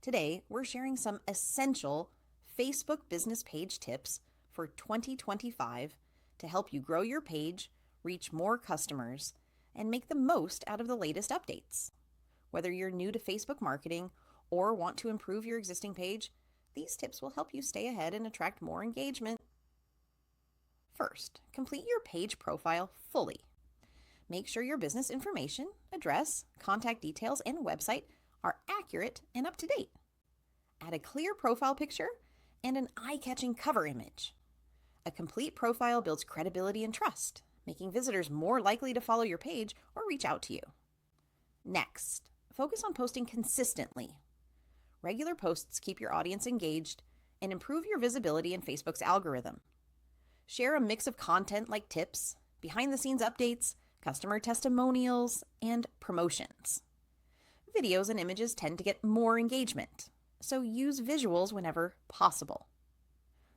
Today, we're sharing some essential Facebook business page tips for 2025 to help you grow your page, reach more customers, and make the most out of the latest updates. Whether you're new to Facebook marketing or want to improve your existing page, these tips will help you stay ahead and attract more engagement. First, complete your page profile fully. Make sure your business information, address, contact details, and website are accurate and up to date. Add a clear profile picture and an eye-catching cover image. A complete profile builds credibility and trust, making visitors more likely to follow your page or reach out to you. Next, focus on posting consistently. Regular posts keep your audience engaged and improve your visibility in Facebook's algorithm. Share a mix of content like tips, behind-the-scenes updates, customer testimonials, and promotions. Videos and images tend to get more engagement, so use visuals whenever possible.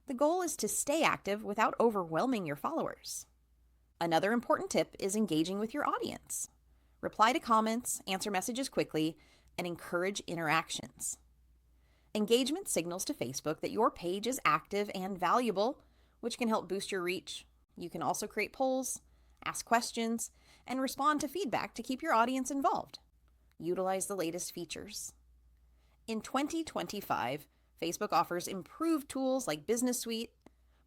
The goal is to stay active without overwhelming your followers. Another important tip is engaging with your audience. Reply to comments, answer messages quickly, and encourage interactions. Engagement signals to Facebook that your page is active and valuable, which can help boost your reach. You can also create polls, ask questions, and respond to feedback to keep your audience involved. Utilize the latest features. In 2025, Facebook offers improved tools like Business Suite,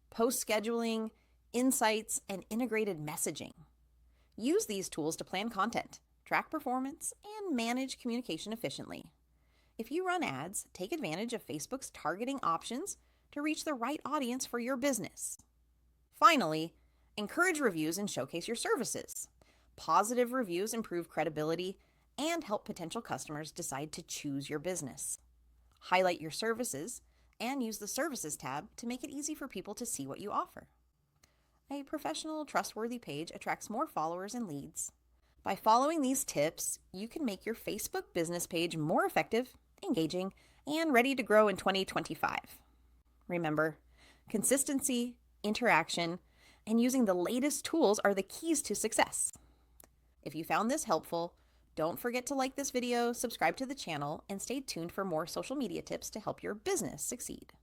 post scheduling, insights, and integrated messaging. Use these tools to plan content, track performance, and manage communication efficiently. If you run ads, take advantage of Facebook's targeting options to reach the right audience for your business. Finally, encourage reviews and showcase your services. Positive reviews improve credibility and help potential customers decide to choose your business. Highlight your services and use the Services tab to make it easy for people to see what you offer. A professional, trustworthy page attracts more followers and leads. By following these tips, you can make your Facebook business page more effective, engaging, and ready to grow in 2025. Remember, consistency, interaction, and using the latest tools are the keys to success. If you found this helpful, don't forget to like this video, subscribe to the channel, and stay tuned for more social media tips to help your business succeed.